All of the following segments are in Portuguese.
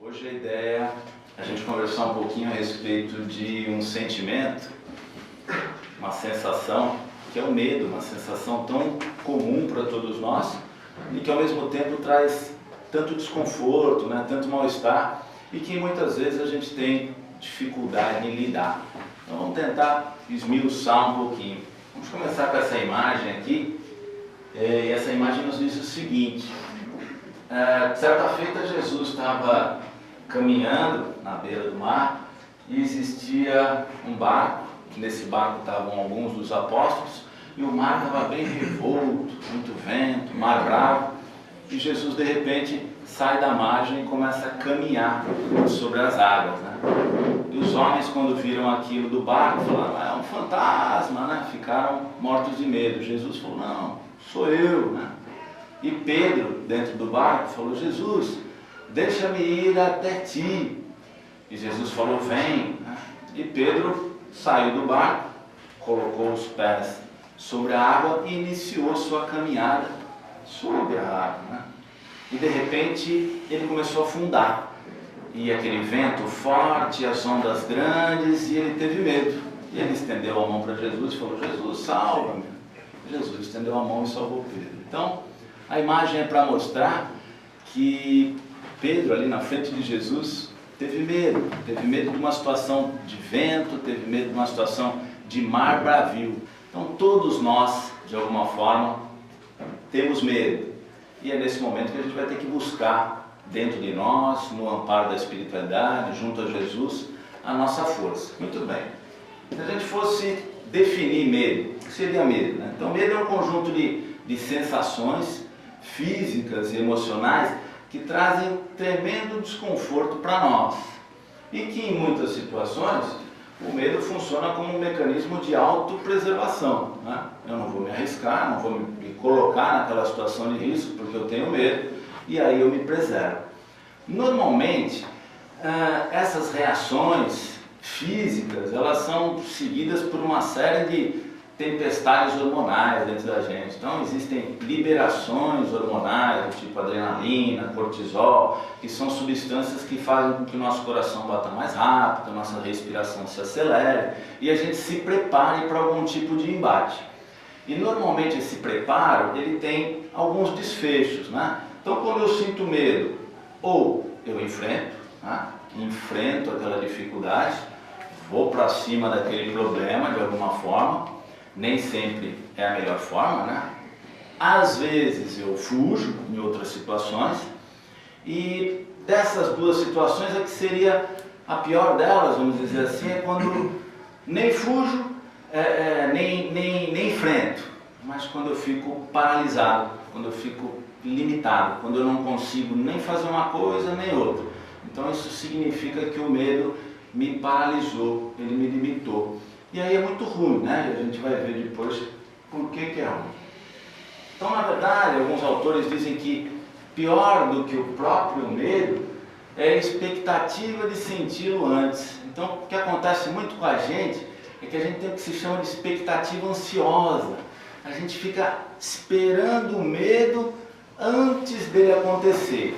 Hoje a ideia é a gente conversar um pouquinho a respeito de um sentimento, uma sensação, que é o medo, uma sensação tão comum para todos nós e que ao mesmo tempo traz tanto desconforto, né, tanto mal-estar e que muitas vezes a gente tem dificuldade em lidar. Então vamos tentar esmiuçar um pouquinho. Vamos começar com essa imagem aqui, e essa imagem nos diz o seguinte: certa feita Jesus estava caminhando na beira do mar e existia um barco. Nesse barco estavam alguns dos apóstolos e o mar estava bem revolto, muito vento, mar bravo, e Jesus de repente sai da margem e começa a caminhar sobre as águas, né? E os homens, quando viram aquilo do barco, falaram: é um fantasma, né? Ficaram mortos de medo. Jesus falou: não, sou eu, né? E Pedro, dentro do barco, falou: Jesus, deixa-me ir até ti. E Jesus falou: vem, né? E Pedro saiu do barco, colocou os pés sobre a água e iniciou sua caminhada sobre a água, né? E de repente ele começou a afundar, e aquele vento forte, as ondas grandes, e ele teve medo. E ele estendeu a mão para Jesus e falou: Jesus, salva-me. Jesus estendeu a mão e salvou Pedro. Então a imagem é para mostrar que Pedro, ali na frente de Jesus, teve medo de uma situação de vento, teve medo de uma situação de mar bravio. Então todos nós, de alguma forma, temos medo. E é nesse momento que a gente vai ter que buscar dentro de nós, no amparo da espiritualidade, junto a Jesus, a nossa força. Muito bem. Se a gente fosse definir medo, o que seria medo, né? Então medo é um conjunto de sensações físicas e emocionais que trazem tremendo desconforto para nós. E que em muitas situações o medo funciona como um mecanismo de autopreservação, né? Eu não vou me arriscar, não vou me colocar naquela situação de risco porque eu tenho medo, e aí eu me preservo. Normalmente, essas reações físicas, elas são seguidas por uma série de tempestades hormonais dentro da gente. Então existem liberações hormonais do tipo adrenalina, cortisol, que são substâncias que fazem com que o nosso coração bata mais rápido, a nossa respiração se acelere e a gente se prepare para algum tipo de embate. E normalmente esse preparo, ele tem alguns desfechos, né? Então quando eu sinto medo, ou eu enfrento, né? Enfrento aquela dificuldade, vou para cima daquele problema de alguma forma. Nem sempre é a melhor forma, né? Às vezes eu fujo em outras situações, e dessas duas situações, a que seria a pior delas, vamos dizer assim, é quando nem fujo, nem enfrento, mas quando eu fico paralisado, quando eu fico limitado, quando eu não consigo nem fazer uma coisa nem outra. Então isso significa que o medo me paralisou, ele me limitou. E aí é muito ruim, né? E a gente vai ver depois por que é ruim. Então, na verdade, alguns autores dizem que pior do que o próprio medo é a expectativa de senti-lo antes. Então, o que acontece muito com a gente é que a gente tem o que se chama de expectativa ansiosa. A gente fica esperando o medo antes dele acontecer.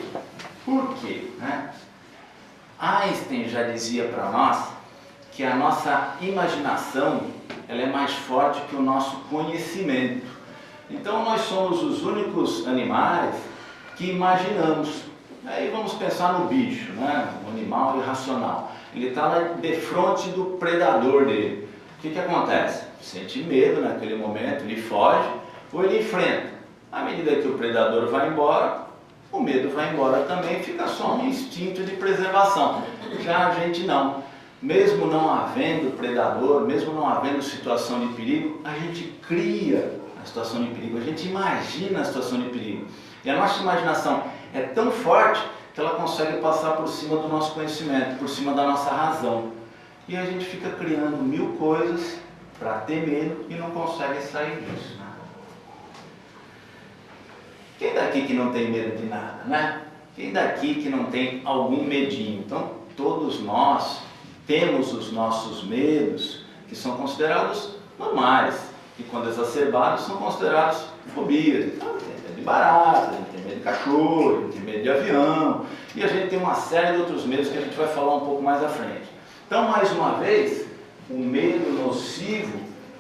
Por quê, né? Einstein já dizia para nós que a nossa imaginação, ela é mais forte que o nosso conhecimento. Então nós somos os únicos animais que imaginamos. Aí vamos pensar no bicho, né? O animal irracional. Ele está lá de frente do predador dele. O que acontece? Sente medo naquele momento, ele foge ou ele enfrenta. À medida que o predador vai embora, o medo vai embora também, fica só um instinto de preservação. Já a gente não. Mesmo não havendo predador, mesmo não havendo situação de perigo, a gente cria a situação de perigo, a gente imagina a situação de perigo. E a nossa imaginação é tão forte que ela consegue passar por cima do nosso conhecimento, por cima da nossa razão. E a gente fica criando mil coisas para ter medo e não consegue sair disso, né? Quem daqui que não tem medo de nada, né? Quem daqui que não tem algum medinho? Então, todos nós temos os nossos medos, que são considerados normais, e quando exacerbados são considerados fobias. Então, tem medo de barata, tem medo cachorro, ele tem medo de avião, e a gente tem uma série de outros medos que a gente vai falar um pouco mais à frente. Então, mais uma vez, o medo nocivo,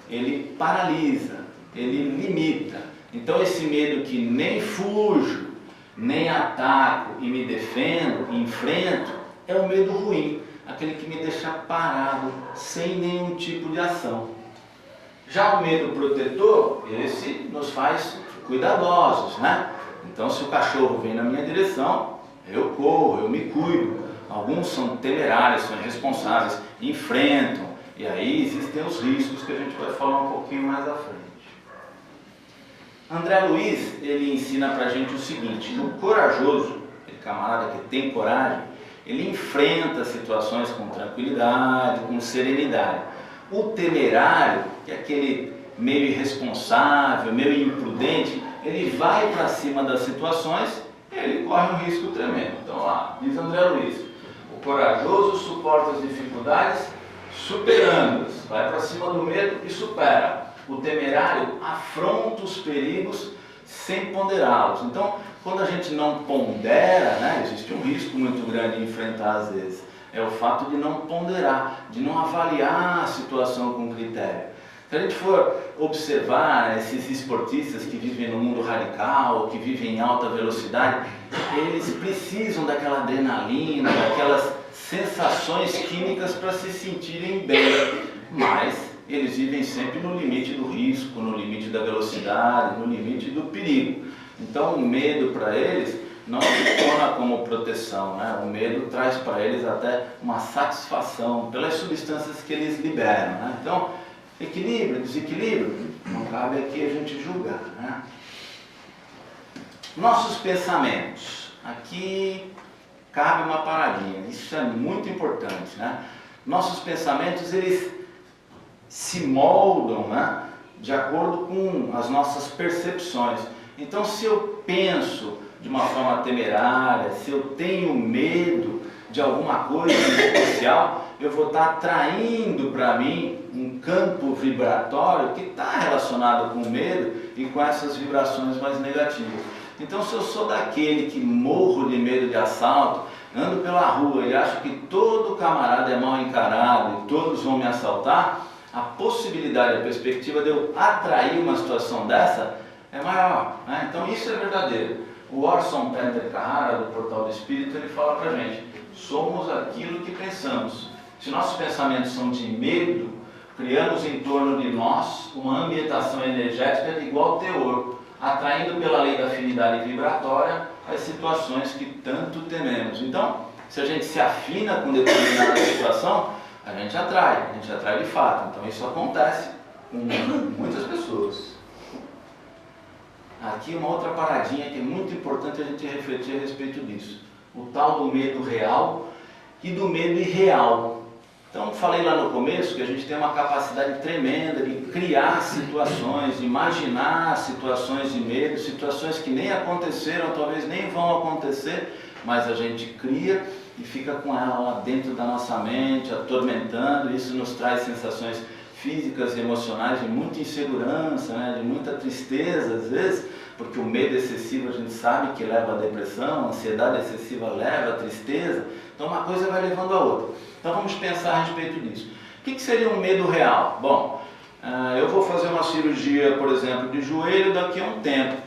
ele paralisa, ele limita. Então, esse medo que nem fujo, nem ataco e me defendo, enfrento, é o medo ruim, aquele que me deixa parado, sem nenhum tipo de ação. Já o medo protetor, esse nos faz cuidadosos, né? Então, se o cachorro vem na minha direção, eu corro, eu me cuido. Alguns são temerários, são irresponsáveis, enfrentam, e aí existem os riscos que a gente vai falar um pouquinho mais à frente. André Luiz, ele ensina pra gente o seguinte: o corajoso, aquele camarada que tem coragem, ele enfrenta situações com tranquilidade, com serenidade. O temerário, que é aquele meio irresponsável, meio imprudente, ele vai para cima das situações e ele corre um risco tremendo. Então lá, diz André Luiz, o corajoso suporta as dificuldades superando-as, vai para cima do medo e supera. O temerário afronta os perigos sem ponderá-los. Então, quando a gente não pondera, né, existe um risco muito grande de enfrentar às vezes. É o fato de não ponderar, de não avaliar a situação com critério. Se a gente for observar esses esportistas que vivem no mundo radical, que vivem em alta velocidade, eles precisam daquela adrenalina, daquelas sensações químicas para se sentirem bem, mas eles vivem sempre no limite do risco, no limite da velocidade, no limite do perigo. Então o medo para eles não funciona como proteção, né? O medo traz para eles até uma satisfação pelas substâncias que eles liberam, né? Então, equilíbrio, desequilíbrio, não cabe aqui a gente julgar, né? Nossos pensamentos, aqui cabe uma paradinha, isso é muito importante, né? Nossos pensamentos, eles se moldam, né, de acordo com as nossas percepções. Então, se eu penso de uma forma temerária, se eu tenho medo de alguma coisa especial, eu vou estar atraindo para mim um campo vibratório que está relacionado com o medo e com essas vibrações mais negativas. Então, se eu sou daquele que morro de medo de assalto, ando pela rua e acho que todo camarada é mal encarado e todos vão me assaltar, a possibilidade, a perspectiva de eu atrair uma situação dessa é maior, né? Então isso é verdadeiro. O Orson Pender Carrara, do Portal do Espírito, ele fala pra gente: somos aquilo que pensamos. Se nossos pensamentos são de medo, criamos em torno de nós uma ambientação energética de igual teor, atraindo pela lei da afinidade vibratória as situações que tanto tememos. Então, se a gente se afina com determinada situação, a gente atrai de fato. Então isso acontece com muitas pessoas. Aqui uma outra paradinha que é muito importante a gente refletir a respeito disso. O tal do medo real e do medo irreal. Então falei lá no começo que a gente tem uma capacidade tremenda de criar situações, de imaginar situações de medo, situações que nem aconteceram, talvez nem vão acontecer, mas a gente cria e fica com ela lá dentro da nossa mente, atormentando. Isso nos traz sensações físicas e emocionais de muita insegurança, né? De muita tristeza às vezes, porque o medo excessivo a gente sabe que leva à depressão, a ansiedade excessiva leva à tristeza, então uma coisa vai levando a outra. Então vamos pensar a respeito disso. O que seria um medo real? Bom, eu vou fazer uma cirurgia, por exemplo, de joelho daqui a um tempo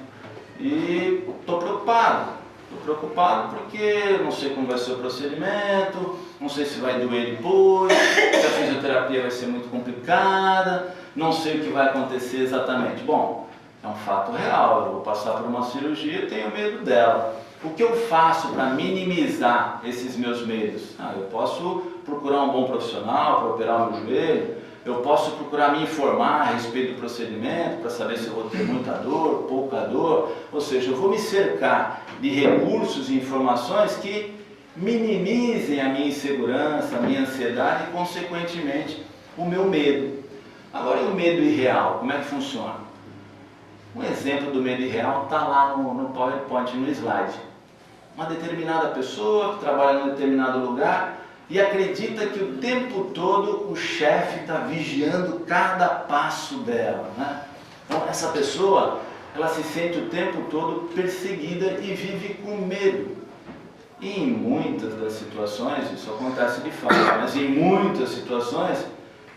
e estou preocupado. Estou preocupado porque não sei como vai ser o procedimento, não sei se vai doer depois, se a fisioterapia vai ser muito complicada, não sei o que vai acontecer exatamente. Bom, é um fato real, eu vou passar por uma cirurgia e tenho medo dela. O que eu faço para minimizar esses meus medos? Eu posso procurar um bom profissional para operar o meu joelho, eu posso procurar me informar a respeito do procedimento para saber se eu vou ter muita dor, pouca dor, ou seja, eu vou me cercar de recursos e informações que minimizem a minha insegurança, a minha ansiedade e, consequentemente, o meu medo. Agora, e o medo irreal? Como é que funciona? Um exemplo do medo irreal está lá no PowerPoint, no slide. Uma determinada pessoa que trabalha em um determinado lugar e acredita que o tempo todo o chefe está vigiando cada passo dela, né? Então essa pessoa, ela se sente o tempo todo perseguida e vive com medo. E em muitas das situações, isso acontece de fato, mas em muitas situações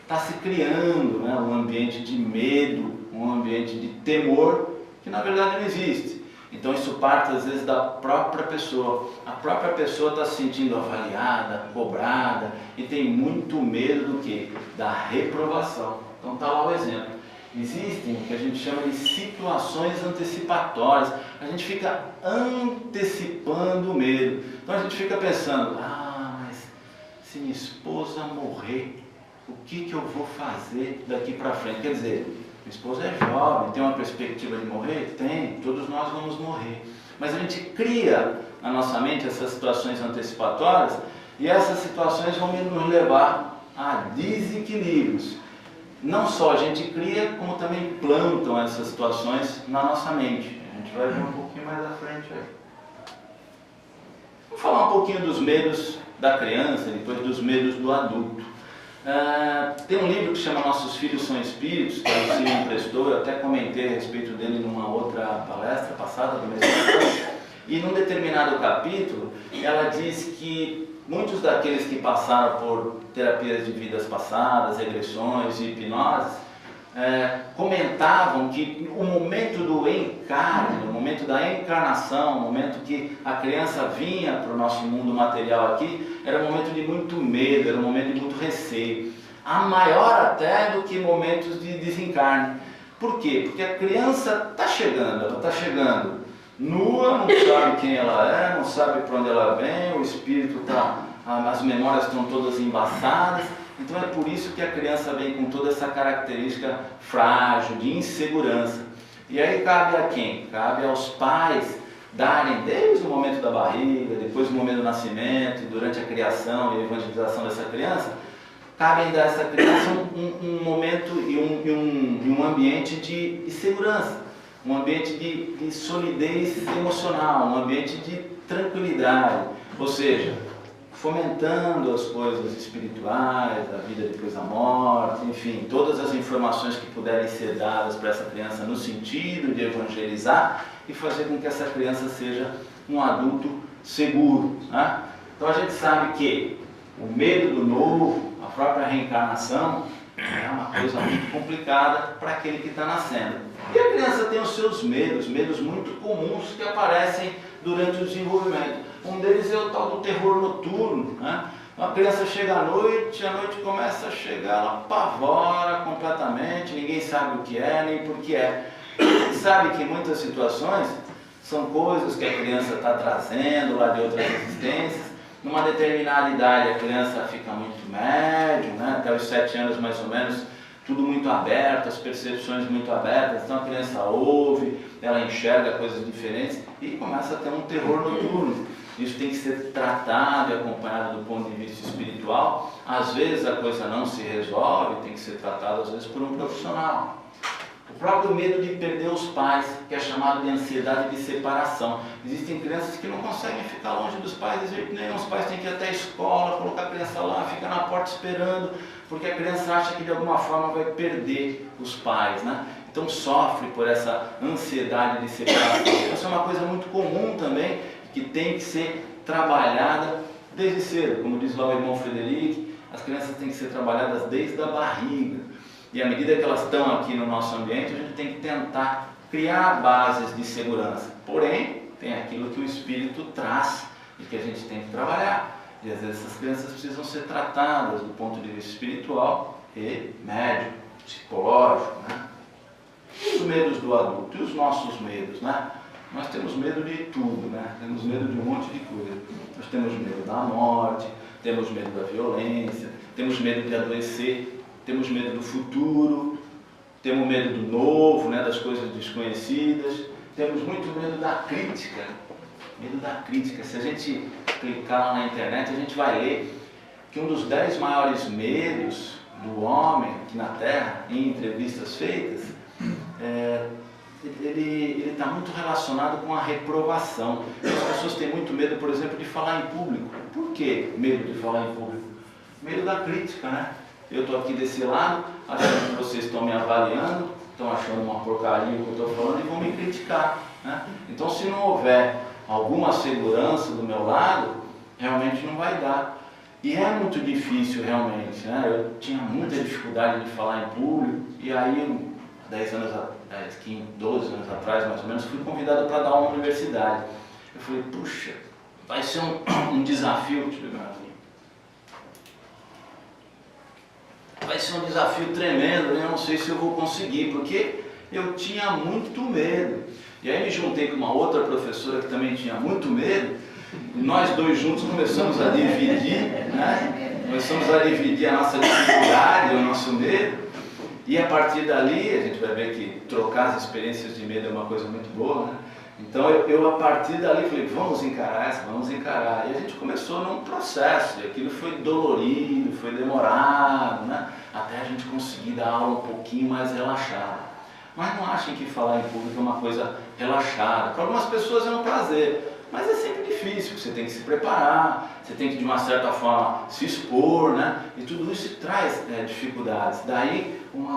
está se criando, né, um ambiente de medo, um ambiente de temor, que na verdade não existe. Então isso parte às vezes da própria pessoa. A própria pessoa está se sentindo avaliada, cobrada e tem muito medo do quê? Da reprovação. Então está lá o exemplo. Existem o que a gente chama de situações antecipatórias. A gente fica antecipando o medo. Então a gente fica pensando, mas se minha esposa morrer, o que eu vou fazer daqui para frente? Quer dizer, minha esposa é jovem, tem uma perspectiva de morrer? Tem, todos nós vamos morrer. Mas a gente cria na nossa mente essas situações antecipatórias e essas situações vão nos levar a desequilíbrios. Não só a gente cria, como também plantam essas situações na nossa mente. A gente vai ver um pouquinho mais à frente aí. Vamos falar um pouquinho dos medos da criança, depois dos medos do adulto. Tem um livro que chama Nossos Filhos São Espíritos, que a Lucília me emprestou, eu até comentei a respeito dele numa outra palestra passada, do mês passado, e num determinado capítulo, ela diz que muitos daqueles que passaram por terapias de vidas passadas, regressões e hipnoses, comentavam que o momento do encarne, o momento da encarnação, o momento que a criança vinha para o nosso mundo material aqui, era um momento de muito medo, era um momento de muito receio. A maior até do que momentos de desencarne. Por quê? Porque a criança está chegando, ela está chegando nua, não sabe quem ela é, não sabe para onde ela vem, o espírito está, as memórias estão todas embaçadas. Então é por isso que a criança vem com toda essa característica frágil, de insegurança. E aí cabe a quem? Cabe aos pais darem, desde o momento da barriga, depois do momento do nascimento, durante a criação e a evangelização dessa criança, cabe dar a essa criança um momento e um ambiente de segurança, um ambiente de solidez emocional, um ambiente de tranquilidade, ou seja, fomentando as coisas espirituais, a vida depois da morte, enfim, todas as informações que puderem ser dadas para essa criança no sentido de evangelizar e fazer com que essa criança seja um adulto seguro, né? Então a gente sabe que o medo do novo, a própria reencarnação, é uma coisa muito complicada para aquele que está nascendo. E a criança tem os seus medos muito comuns que aparecem durante o desenvolvimento. Um deles é o tal do terror noturno, né? Uma criança chega à noite, a noite começa a chegar, ela apavora completamente, ninguém sabe o que é, nem por que é. E sabe que em muitas situações são coisas que a criança está trazendo lá de outras existências. Numa determinada idade a criança fica muito médium, né? Até os 7 anos mais ou menos, tudo muito aberto, as percepções muito abertas, então a criança ouve, ela enxerga coisas diferentes e começa a ter um terror noturno. Isso tem que ser tratado e acompanhado do ponto de vista espiritual. Às vezes a coisa não se resolve, tem que ser tratado às vezes por um profissional. O próprio medo de perder os pais, que é chamado de ansiedade de separação. Existem crianças que não conseguem ficar longe dos pais de jeito nenhum. Os pais têm que ir até a escola, colocar a criança lá, ficar na porta esperando, porque a criança acha que de alguma forma vai perder os pais, né? Então sofre por essa ansiedade de separação. Isso é uma coisa muito comum também, que tem que ser trabalhada desde cedo. Como diz lá o irmão Frederic, as crianças têm que ser trabalhadas desde a barriga. E à medida que elas estão aqui no nosso ambiente, a gente tem que tentar criar bases de segurança. Porém, tem aquilo que o Espírito traz e que a gente tem que trabalhar. E às vezes essas crianças precisam ser tratadas do ponto de vista espiritual e médico, psicológico, né? E os medos do adulto, e os nossos medos, né? Nós temos medo de tudo, né? Temos medo de um monte de coisa. Nós temos medo da morte, temos medo da violência, temos medo de adoecer, temos medo do futuro, temos medo do novo, né? Das coisas desconhecidas, temos muito medo da crítica. Medo da crítica. Se a gente clicar lá na internet, a gente vai ler que um dos 10 maiores medos do homem aqui na Terra, em entrevistas feitas, ele está muito relacionado com a reprovação. As pessoas têm muito medo, por exemplo, de falar em público. Por que medo de falar em público? Medo da crítica, né? Eu estou aqui desse lado, achando que vocês estão me avaliando, estão achando uma porcaria o que eu estou falando e vão me criticar, né? Então, se não houver alguma segurança do meu lado, realmente não vai dar. E é muito difícil realmente, né? Eu tinha muita dificuldade de falar em público, e aí, 12 anos atrás, mais ou menos, fui convidado para dar uma universidade. Eu falei, puxa, vai ser um desafio, deixa eu ver aqui. Vai ser um desafio tremendo, eu não sei se eu vou conseguir, porque eu tinha muito medo. E aí me juntei com uma outra professora que também tinha muito medo, e nós dois juntos começamos a dividir, né? Começamos a dividir a nossa dificuldade, o nosso medo, e a partir dali a gente vai ver que trocar as experiências de medo é uma coisa muito boa, né? Então eu a partir dali falei, vamos encarar essa, vamos encarar. E a gente começou num processo, e aquilo foi dolorido, foi demorado, né? Até a gente conseguir dar aula um pouquinho mais relaxada. Mas não achem que falar em público é uma coisa relaxada. Para algumas pessoas é um prazer, mas é sempre difícil, você tem que se preparar, você tem que de uma certa forma se expor, né? E tudo isso traz dificuldades. Daí um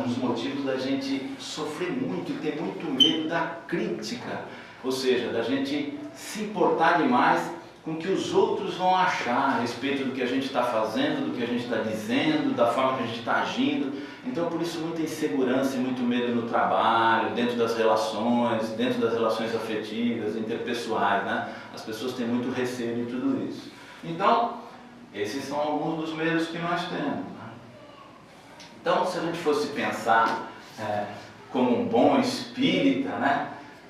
dos motivos da gente sofrer muito e ter muito medo da crítica, ou seja, da gente se importar demais com o que os outros vão achar a respeito do que a gente está fazendo, do que a gente está dizendo, da forma que a gente está agindo. Então, por isso, muita insegurança e muito medo no trabalho, dentro das relações afetivas, interpessoais, né? As pessoas têm muito receio de tudo isso. Então, esses são alguns dos medos que nós temos, né? Então, se a gente fosse pensar como um bom espírita, né?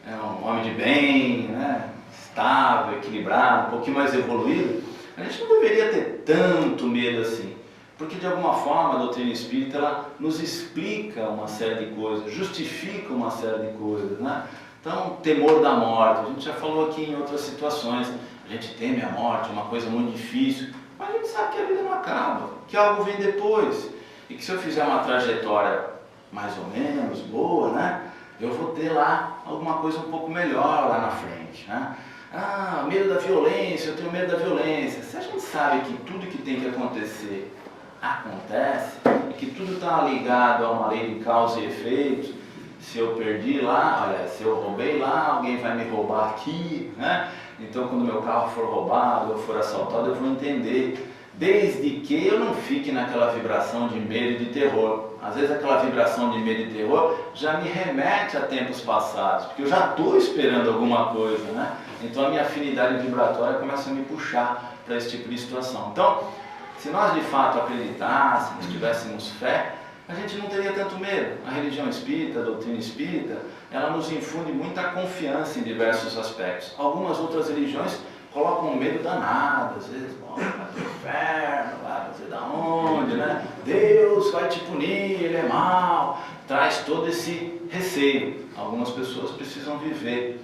Um homem de bem, né? Estável, equilibrado, um pouquinho mais evoluído, a gente não deveria ter tanto medo assim. Porque de alguma forma a doutrina espírita ela nos explica uma série de coisas, justifica uma série de coisas, né? Então, temor da morte, a gente já falou aqui em outras situações, a gente teme a morte, é uma coisa muito difícil, mas a gente sabe que a vida não acaba, que algo vem depois, e que se eu fizer uma trajetória mais ou menos boa, né? Eu vou ter lá alguma coisa um pouco melhor lá na frente, né? Ah, medo da violência, eu tenho medo da violência. Se a gente sabe que tudo que tem que acontecer acontece, e que tudo está ligado a uma lei de causa e efeito, se eu perdi lá, olha, se eu roubei lá, alguém vai me roubar aqui, né? Então quando meu carro for roubado, eu for assaltado, eu vou entender, desde que eu não fique naquela vibração de medo e de terror. Às vezes aquela vibração de medo e terror já me remete a tempos passados, porque eu já estou esperando alguma coisa, né? Então a minha afinidade vibratória começa a me puxar para esse tipo de situação. Então, se nós de fato acreditássemos, tivéssemos fé, a gente não teria tanto medo. A religião espírita, a doutrina espírita, ela nos infunde muita confiança em diversos aspectos. Algumas outras religiões colocam um medo danado, às vezes, vai para o inferno, vai fazer da onde, né? Deus vai te punir, ele é mau. Traz todo esse receio. Algumas pessoas precisam viver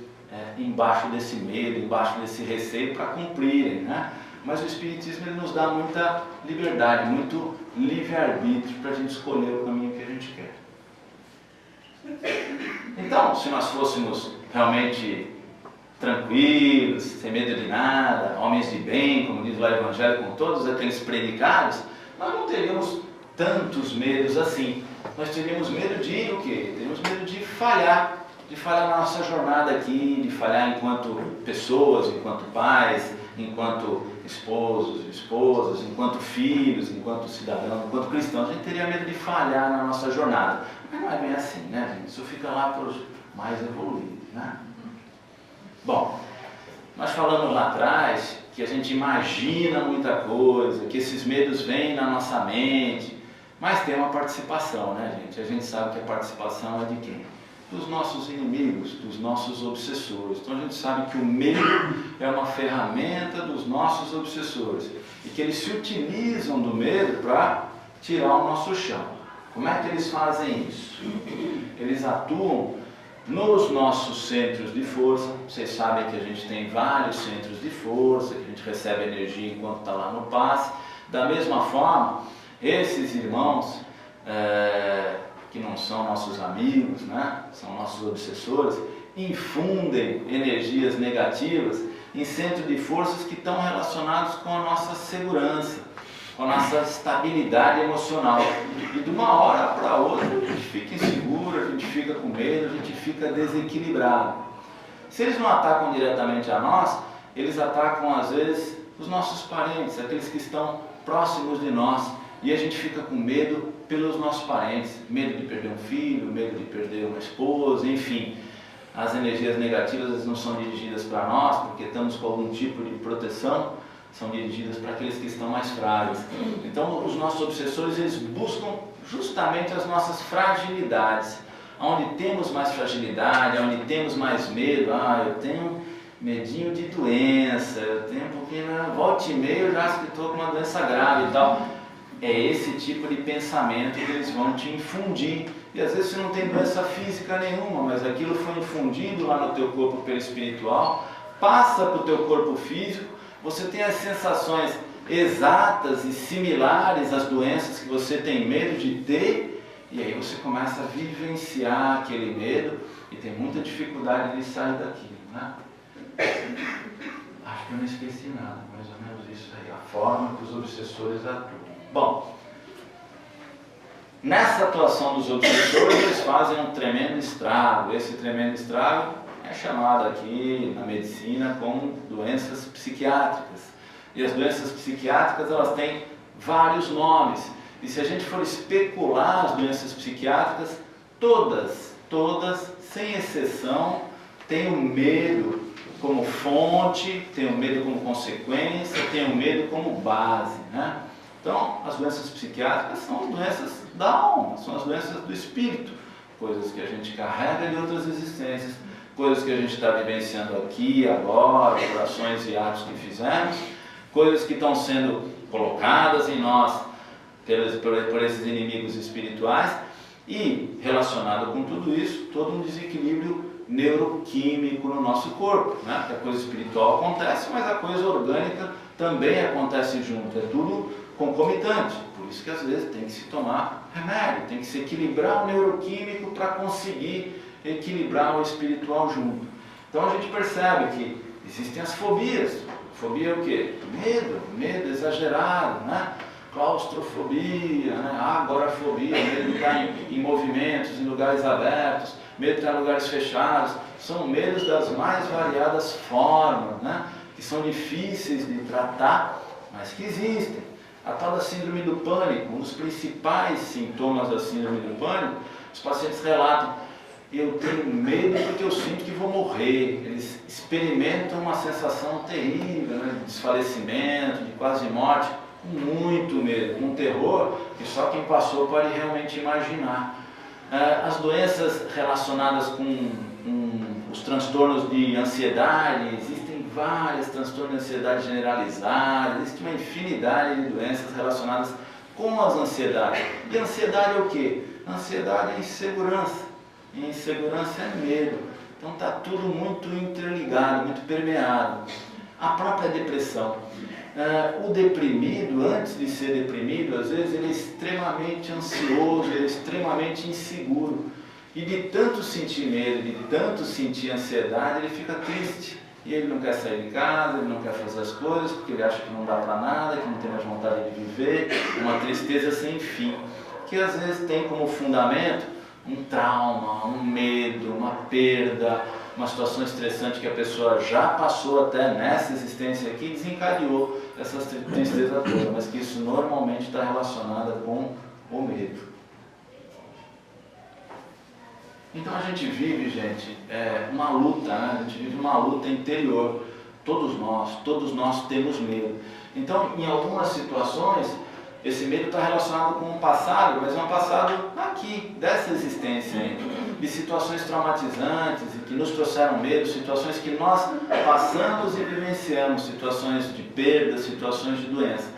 embaixo desse medo, embaixo desse receio para cumprirem, né? Mas o Espiritismo ele nos dá muita liberdade, muito livre-arbítrio para a gente escolher o caminho que a gente quer. Então, se nós fôssemos realmente tranquilos, sem medo de nada, homens de bem, como diz lá o Evangelho, com todos aqueles predicados, nós não teríamos tantos medos assim. Nós teríamos medo de o quê? Teríamos medo de falhar na nossa jornada aqui, de falhar enquanto pessoas, enquanto pais, enquanto esposos, esposas, enquanto filhos, enquanto cidadãos, enquanto cristãos. A gente teria medo de falhar na nossa jornada. Mas não é bem assim, né, gente? Isso fica lá para os mais evoluídos, né? Bom, nós falamos lá atrás que a gente imagina muita coisa, que esses medos vêm na nossa mente, mas tem uma participação, né, gente? A gente sabe que a participação é de quem? Dos nossos inimigos, dos nossos obsessores. Então a gente sabe que o medo é uma ferramenta dos nossos obsessores e que eles se utilizam do medo para tirar o nosso chão. Como é que eles fazem isso? Eles atuam nos nossos centros de força. Vocês sabem que a gente tem vários centros de força, que a gente recebe energia enquanto está lá no passe. Da mesma forma, esses irmãos que não são nossos amigos, né? São nossos obsessores, infundem energias negativas em centros de forças que estão relacionados com a nossa segurança, com a nossa estabilidade emocional. E de uma hora para outra a gente fica inseguro, a gente fica com medo, a gente fica desequilibrado. Se eles não atacam diretamente a nós, eles atacam às vezes os nossos parentes, aqueles que estão próximos de nós. E a gente fica com medo pelos nossos parentes, medo de perder um filho, medo de perder uma esposa, enfim. As energias negativas não são dirigidas para nós, porque estamos com algum tipo de proteção, são dirigidas para aqueles que estão mais frágeis. Então, os nossos obsessores, eles buscam justamente as nossas fragilidades. Onde temos mais fragilidade, onde temos mais medo, eu tenho medinho de doença, eu tenho um pouquinho, volta e meia eu já estou com uma doença grave e tal. É esse tipo de pensamento que eles vão te infundir. E às vezes você não tem doença física nenhuma, mas aquilo foi infundido lá no teu corpo pelo espiritual, passa para o teu corpo físico, você tem as sensações exatas e similares às doenças que você tem medo de ter, e aí você começa a vivenciar aquele medo e tem muita dificuldade de sair daquilo, né? Acho que eu não esqueci nada, mais ou menos isso aí, a forma que os obsessores atuam. Bom, nessa atuação dos obsessores, eles fazem um tremendo estrago. Esse tremendo estrago é chamado aqui na medicina como doenças psiquiátricas. E as doenças psiquiátricas, elas têm vários nomes. E se a gente for especular as doenças psiquiátricas, todas, sem exceção, têm o medo como fonte, têm o medo como consequência, têm o medo como base, né? Então, as doenças psiquiátricas são as doenças da alma, são as doenças do espírito, coisas que a gente carrega de outras existências, coisas que a gente está vivenciando aqui, agora, por ações e atos que fizemos, coisas que estão sendo colocadas em nós por esses inimigos espirituais, e relacionado com tudo isso, todo um desequilíbrio neuroquímico no nosso corpo, né? Que a coisa espiritual acontece, mas a coisa orgânica também acontece junto, é tudo concomitante, por isso que às vezes tem que se tomar remédio, tem que se equilibrar o neuroquímico para conseguir equilibrar o espiritual junto. Então a gente percebe que existem as fobias. Fobia é o quê? Medo exagerado, né? Claustrofobia, né? Agorafobia, medo de estar em movimentos, em lugares abertos, medo de estar em lugares fechados. São medos das mais variadas formas, né? Que são difíceis de tratar, mas que existem. A tal da síndrome do pânico, um dos principais sintomas da síndrome do pânico, os pacientes relatam: eu tenho medo porque eu sinto que vou morrer. Eles experimentam uma sensação terrível, né, de desfalecimento, de quase morte, com muito medo, um terror que só quem passou pode realmente imaginar. As doenças relacionadas com os transtornos de ansiedade, existem vários transtornos de ansiedade generalizada, existe uma infinidade de doenças relacionadas com as ansiedades. E ansiedade é o quê? Ansiedade é insegurança, e insegurança é medo. Então está tudo muito interligado, muito permeado. A própria depressão. O deprimido, antes de ser deprimido, às vezes ele é extremamente ansioso, ele é extremamente inseguro. E de tanto sentir medo, de tanto sentir ansiedade, ele fica triste. E ele não quer sair de casa, ele não quer fazer as coisas, porque ele acha que não dá para nada, que não tem mais vontade de viver, uma tristeza sem fim, que às vezes tem como fundamento um trauma, um medo, uma perda, uma situação estressante que a pessoa já passou até nessa existência aqui e desencadeou essa tristeza toda, mas que isso normalmente está relacionada com o medo. Então a gente vive, gente, uma luta, né? A gente vive uma luta interior. Todos nós temos medo. Então, em algumas situações, esse medo está relacionado com o passado, mas é um passado aqui, dessa existência ainda, de situações traumatizantes e que nos trouxeram medo, situações que nós passamos e vivenciamos, situações de perda, situações de doença.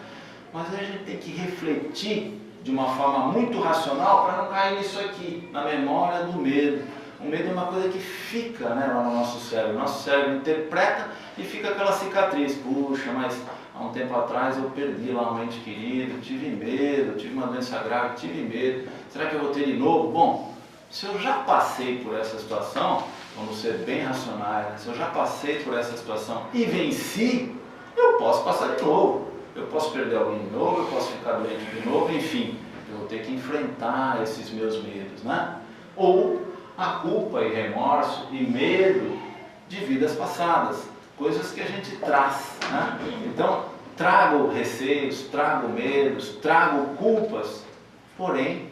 Mas a gente tem que refletir de uma forma muito racional para não cair nisso aqui, na memória do medo. O medo é uma coisa que fica, né, lá no nosso cérebro. Nosso cérebro interpreta e fica aquela cicatriz. Puxa, mas há um tempo atrás eu perdi lá um ente querido, tive medo, tive uma doença grave, tive medo. Será que eu vou ter de novo? Bom, se eu já passei por essa situação, vamos ser bem racionais, né? Se eu já passei por essa situação e venci, eu posso passar de novo. Eu posso posso perder alguém de novo, eu posso ficar doente de novo, enfim, eu vou ter que enfrentar esses meus medos, né? Ou a culpa e remorso e medo de vidas passadas, coisas que a gente traz, né? Então, trago receios, trago medos, trago culpas, porém,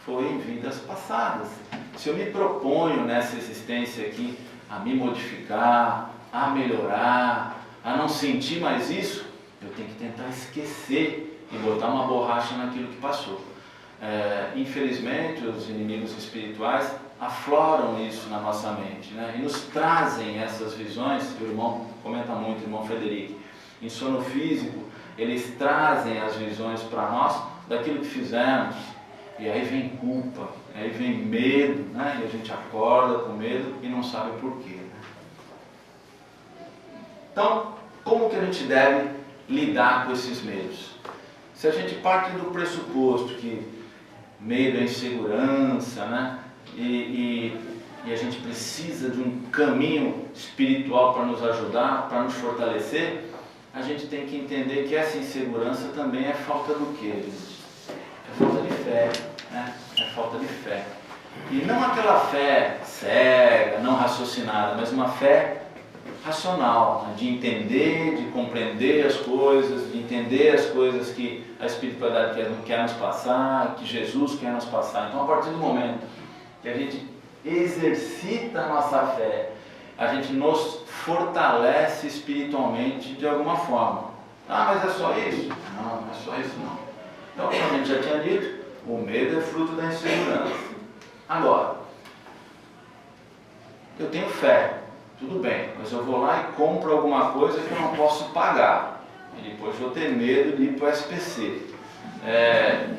foi em vidas passadas. Se eu me proponho nessa existência aqui a me modificar, a melhorar, a não sentir mais isso, eu tenho que tentar esquecer e botar uma borracha naquilo que passou. Infelizmente, os inimigos espirituais afloram isso na nossa mente, né? E nos trazem essas visões. O irmão comenta muito, o irmão Frederico, em sono físico, eles trazem as visões para nós daquilo que fizemos, e aí vem culpa, aí vem medo, né? E a gente acorda com medo e não sabe porquê, né? Então, como que a gente deve lidar com esses medos? Se a gente parte do pressuposto que medo é insegurança, né? E a gente precisa de um caminho espiritual para nos ajudar, para nos fortalecer, a gente tem que entender que essa insegurança também é falta do quê, gente? É falta de fé, né? É falta de fé. E não aquela fé cega, não raciocinada, mas uma fé racional, né? De entender, de compreender as coisas, de entender as coisas que a espiritualidade quer nos passar, que Jesus quer nos passar. Então, a partir do momento que a gente exercita a nossa fé, a gente nos fortalece espiritualmente de alguma forma. Ah, mas é só isso? Não, não é só isso não. Então, como a gente já tinha dito, o medo é fruto da insegurança. Agora, eu tenho fé, tudo bem, mas eu vou lá e compro alguma coisa que eu não posso pagar. E depois vou ter medo de ir para o SPC.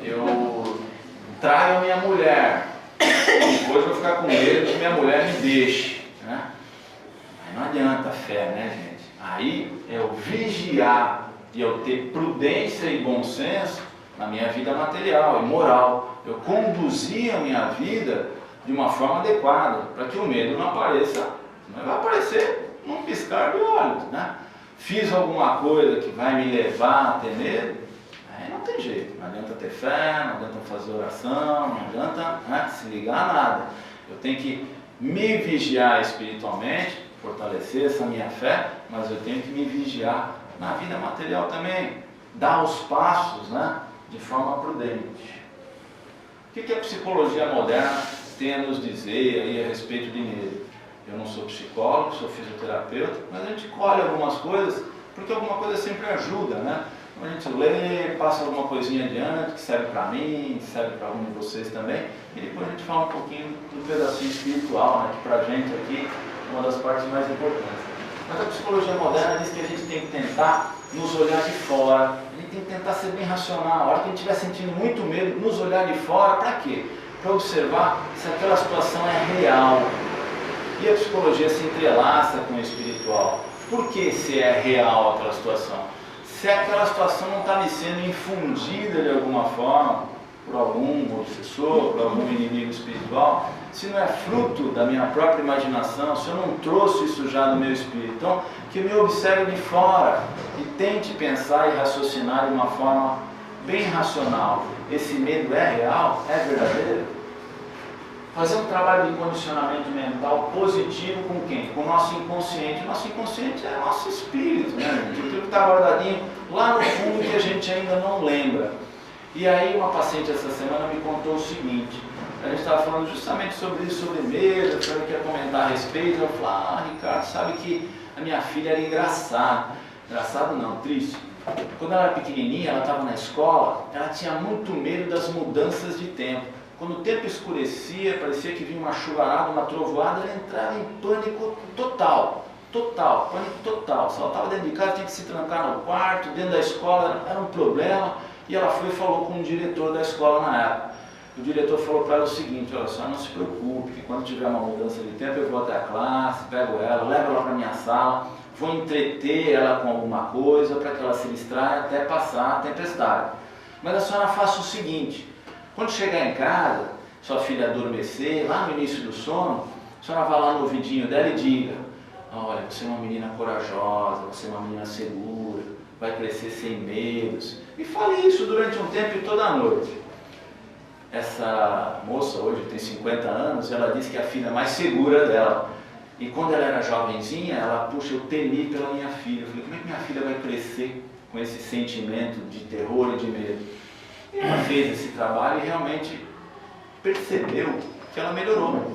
Eu traio a minha mulher, e depois vou ficar com medo que minha mulher me deixe, né? Aí não adianta a fé, né, gente? Aí é eu vigiar e eu ter prudência e bom senso na minha vida material e moral. Eu conduzir a minha vida de uma forma adequada, para que o medo não apareça. Não vai aparecer num piscar de olhos, né? Fiz alguma coisa que vai me levar a ter medo, aí não tem jeito. Não adianta ter fé, não adianta fazer oração, não adianta, né, se ligar a nada. Eu tenho que me vigiar espiritualmente, fortalecer essa minha fé, mas eu tenho que me vigiar na vida material também, dar os passos, né, de forma prudente. O que a psicologia moderna tem a nos dizer aí a respeito de medo? Eu não sou psicólogo, sou fisioterapeuta, mas a gente colhe algumas coisas, porque alguma coisa sempre ajuda, né? A gente lê, passa alguma coisinha adiante, que serve para mim, serve para algum de vocês também, e depois a gente fala um pouquinho do pedacinho espiritual, né? Que para a gente aqui é uma das partes mais importantes. Mas a psicologia moderna diz que a gente tem que tentar nos olhar de fora, a gente tem que tentar ser bem racional. A hora que a gente estiver sentindo muito medo, nos olhar de fora, para quê? Para observar se aquela situação é real. E a psicologia se entrelaça com o espiritual. Por que se é real aquela situação? Se aquela situação não está me sendo infundida de alguma forma, por algum obsessor, por algum inimigo espiritual, se não é fruto da minha própria imaginação, se eu não trouxe isso já no meu espírito, então que eu me observe de fora e tente pensar e raciocinar de uma forma bem racional. Esse medo é real? É verdadeiro? Fazer um trabalho de condicionamento mental positivo com quem? Com o nosso inconsciente. O nosso inconsciente é o nosso espírito, né? Aquilo que está guardadinho lá no fundo que a gente ainda não lembra. E aí uma paciente essa semana me contou o seguinte, a gente estava falando justamente sobre isso, sobre medo, falando que ia comentar a respeito. Eu falei, Ricardo, sabe que a minha filha era engraçada. Engraçado não, triste. Quando ela era pequenininha, ela estava na escola, ela tinha muito medo das mudanças de tempo. Quando o tempo escurecia, parecia que vinha uma chuvarada, uma trovoada, ela entrava em pânico total, pânico total. Se ela estava dentro de casa, tinha que se trancar no quarto, dentro da escola era um problema, e ela foi e falou com o diretor da escola na época. O diretor falou para ela o seguinte, olha só, não se preocupe, que quando tiver uma mudança de tempo, eu vou até a classe, pego ela, levo ela para a minha sala, vou entreter ela com alguma coisa, para que ela se distraia até passar a tempestade. Mas a senhora faça o seguinte, quando chegar em casa, sua filha adormecer, lá no início do sono, a senhora vai lá no ouvidinho dela e diga, olha, você é uma menina corajosa, você é uma menina segura, vai crescer sem medos. E falei isso durante um tempo e toda noite. Essa moça hoje tem 50 anos, ela disse que é a filha mais segura dela. E quando ela era jovenzinha, ela, puxa, eu temi pela minha filha. Eu falei, como é que minha filha vai crescer com esse sentimento de terror e de medo? E ela fez esse trabalho e realmente percebeu que ela melhorou.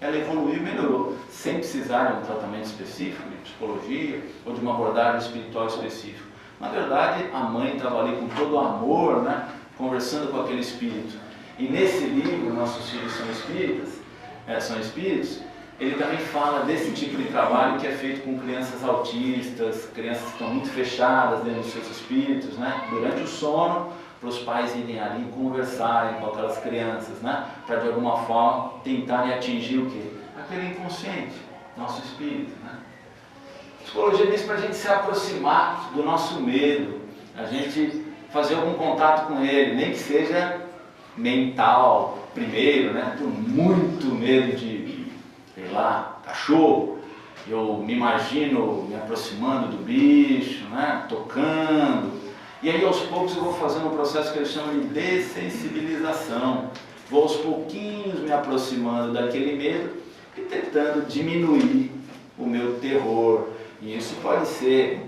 Ela evoluiu e melhorou, sem precisar de um tratamento específico, de psicologia ou de uma abordagem espiritual específica. Na verdade, a mãe estava ali com todo o amor, né, conversando com aquele espírito. E nesse livro, Nossos Filhos São Espíritos, ele também fala desse tipo de trabalho que é feito com crianças autistas, crianças que estão muito fechadas dentro dos seus espíritos, né, durante o sono, para os pais irem ali e conversarem com aquelas crianças, né, para de alguma forma tentarem atingir o quê? Aquele inconsciente, nosso espírito, né? A psicologia diz para a gente se aproximar do nosso medo, a gente fazer algum contato com ele, nem que seja mental primeiro, né? Tenho muito medo de, sei lá, cachorro. Eu me imagino me aproximando do bicho, né? Tocando. E aí aos poucos eu vou fazendo um processo que eles chamam de dessensibilização. Vou aos pouquinhos me aproximando daquele medo e tentando diminuir o meu terror. E isso pode ser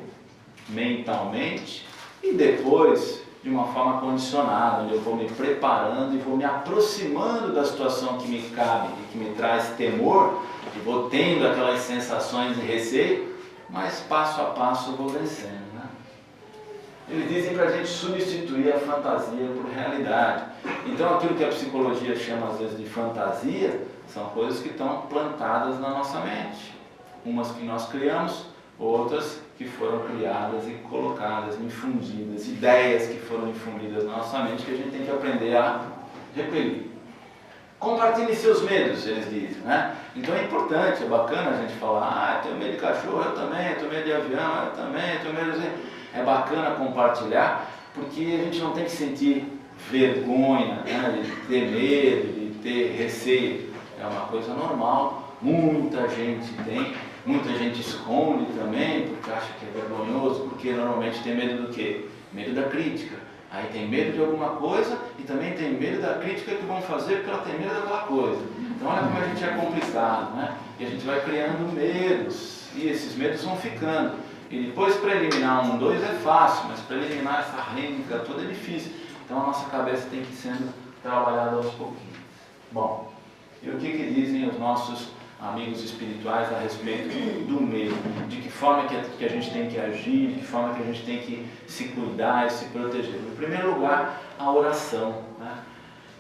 mentalmente e depois de uma forma condicionada, onde eu vou me preparando e vou me aproximando da situação que me cabe e que me traz temor, e vou tendo aquelas sensações de receio, mas passo a passo eu vou vencendo. Eles dizem para a gente substituir a fantasia por realidade. Então aquilo que a psicologia chama às vezes de fantasia, são coisas que estão plantadas na nossa mente. Umas que nós criamos, outras que foram criadas e colocadas, infundidas, ideias que foram infundidas na nossa mente que a gente tem que aprender a repelir. Compartilhe seus medos, eles dizem, né? Então é importante, é bacana a gente falar, eu tenho medo de cachorro, eu também, eu tenho medo de avião, eu também, eu tenho medo de... É bacana compartilhar, porque a gente não tem que sentir vergonha, né, de ter medo, de ter receio. É uma coisa normal, muita gente tem, muita gente esconde também, porque acha que é vergonhoso, porque normalmente tem medo do quê? Medo da crítica. Aí tem medo de alguma coisa e também tem medo da crítica que vão fazer porque ela tem medo daquela coisa. Então olha como a gente é complicado, né? E a gente vai criando medos, e esses medos vão ficando. E depois para eliminar um, dois é fácil, mas para eliminar essa renca toda é difícil. Então a nossa cabeça tem que ir sendo trabalhada aos pouquinhos. Bom, e o que dizem os nossos amigos espirituais a respeito do medo? De que forma que a gente tem que agir, de que forma que a gente tem que se cuidar e se proteger? Em primeiro lugar, a oração, né?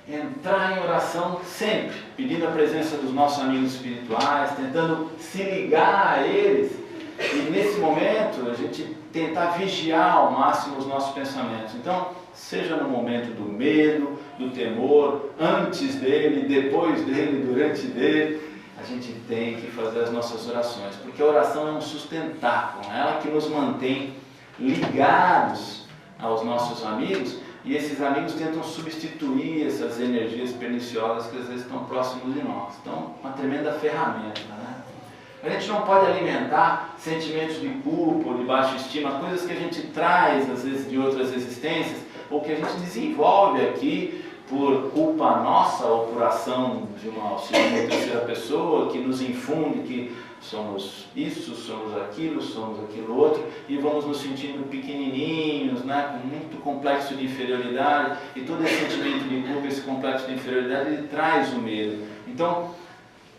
Entrar em oração sempre, pedindo a presença dos nossos amigos espirituais, tentando se ligar a eles. E nesse momento a gente tentar vigiar ao máximo os nossos pensamentos. Então, seja no momento do medo, do temor, antes dele, depois dele, durante dele, a gente tem que fazer as nossas orações, porque a oração é um sustentáculo, é ela que nos mantém ligados aos nossos amigos, e esses amigos tentam substituir essas energias perniciosas que às vezes estão próximos de nós. Então, uma tremenda ferramenta, né? A gente não pode alimentar sentimentos de culpa ou de baixa estima, coisas que a gente traz, às vezes, de outras existências, ou que a gente desenvolve aqui por culpa nossa ou por ação de uma terceira pessoa que nos infunde que somos isso, somos aquilo outro, e vamos nos sentindo pequenininhos, né, com muito complexo de inferioridade, e todo esse sentimento de culpa, esse complexo de inferioridade, ele traz o medo. Então,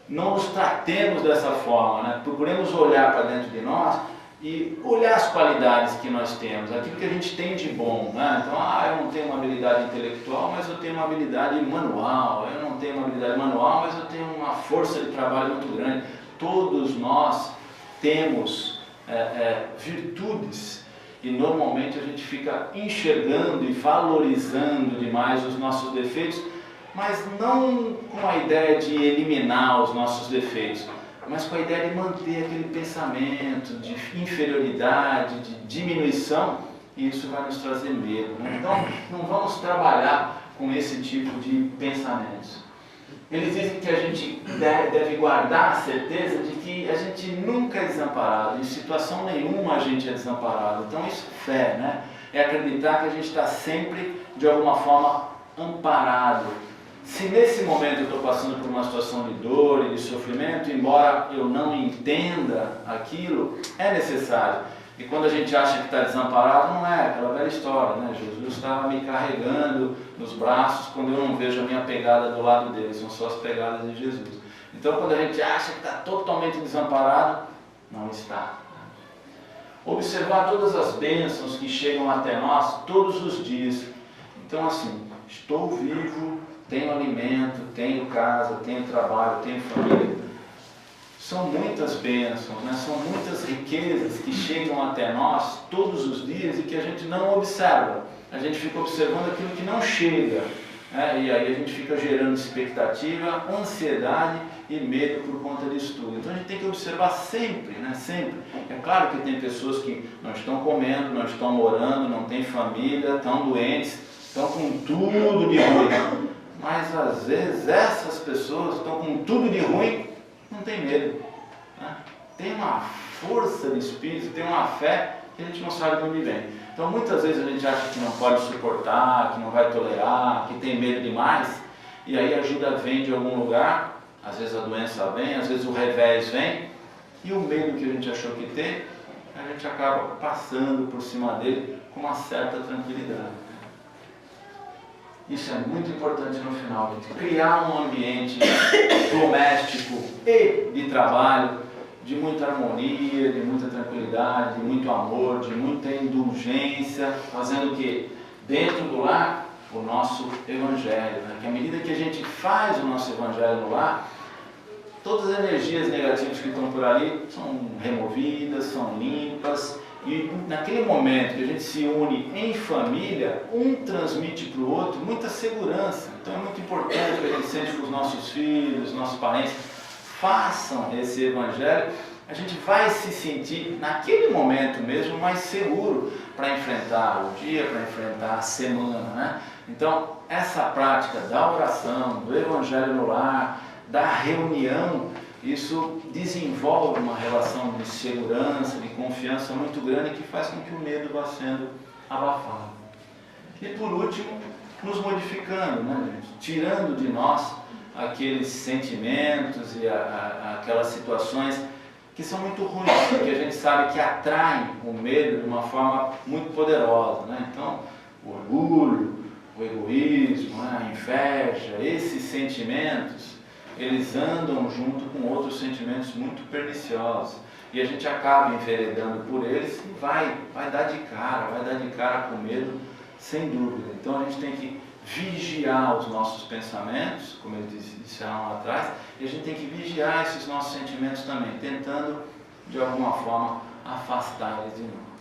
não nos tratemos dessa forma, né? Procuremos olhar para dentro de nós e olhar as qualidades que nós temos, aquilo que a gente tem de bom, né? Então, eu não tenho uma habilidade intelectual, mas eu tenho uma habilidade manual, eu não tenho uma habilidade manual, mas eu tenho uma força de trabalho muito grande. Todos nós temos virtudes e normalmente a gente fica enxergando e valorizando demais os nossos defeitos, mas não com a ideia de eliminar os nossos defeitos, mas com a ideia de manter aquele pensamento de inferioridade, de diminuição, e isso vai nos trazer medo, né? Então, não vamos trabalhar com esse tipo de pensamentos. Eles dizem que a gente deve guardar a certeza de que a gente nunca é desamparado, em situação nenhuma a gente é desamparado. Então isso é fé, né? É acreditar que a gente está sempre, de alguma forma, amparado. Se nesse momento eu estou passando por uma situação de dor e de sofrimento, embora eu não entenda aquilo, é necessário. E quando a gente acha que está desamparado, não é aquela velha história, né? Jesus estava me carregando nos braços quando eu não vejo a minha pegada do lado dele, são só as pegadas de Jesus. Então quando a gente acha que está totalmente desamparado, não está. Observar todas as bênçãos que chegam até nós todos os dias. Então assim, estou vivo, tenho alimento, tenho casa, tenho trabalho, tenho família. São muitas bênçãos, né? São muitas riquezas que chegam até nós todos os dias e que a gente não observa. A gente fica observando aquilo que não chega, né? E aí a gente fica gerando expectativa, ansiedade e medo por conta disso tudo. Então a gente tem que observar sempre, né? Sempre. É claro que tem pessoas que não estão comendo, não estão morando, não têm família, estão doentes, estão com tudo de ruim. Mas às vezes essas pessoas estão com tudo de ruim, não tem medo, né? Tem uma força de espírito, tem uma fé que a gente não sabe de onde vem. Então muitas vezes a gente acha que não pode suportar, que não vai tolerar, que tem medo demais, e aí a ajuda vem de algum lugar, às vezes a doença vem, às vezes o revés vem, e o medo que a gente achou que tem, a gente acaba passando por cima dele com uma certa tranquilidade. Isso é muito importante no final, gente. Criar um ambiente doméstico e de trabalho, de muita harmonia, de muita tranquilidade, de muito amor, de muita indulgência, fazendo o quê? Dentro do lar, o nosso evangelho, né? Que à medida que a gente faz o nosso evangelho no lar, todas as energias negativas que estão por ali são removidas, são limpas. E naquele momento que a gente se une em família, um transmite para o outro muita segurança. Então é muito importante que a gente sente que os nossos filhos, nossos parentes façam esse evangelho. A gente vai se sentir naquele momento mesmo mais seguro para enfrentar o dia, para enfrentar a semana, né? Então essa prática da oração, do evangelho no lar, da reunião, isso desenvolve uma relação de segurança, de confiança muito grande que faz com que o medo vá sendo abafado. E por último, nos modificando, né, gente? Tirando de nós aqueles sentimentos e aquelas situações que são muito ruins, que a gente sabe que atraem o medo de uma forma muito poderosa, né? Então, o orgulho, o egoísmo, né, a inveja, esses sentimentos, eles andam junto com outros sentimentos muito perniciosos e a gente acaba enveredando por eles e vai dar de cara com medo, sem dúvida. Então a gente tem que vigiar os nossos pensamentos, como eles disseram lá atrás, e a gente tem que vigiar esses nossos sentimentos também, tentando de alguma forma afastar eles de nós.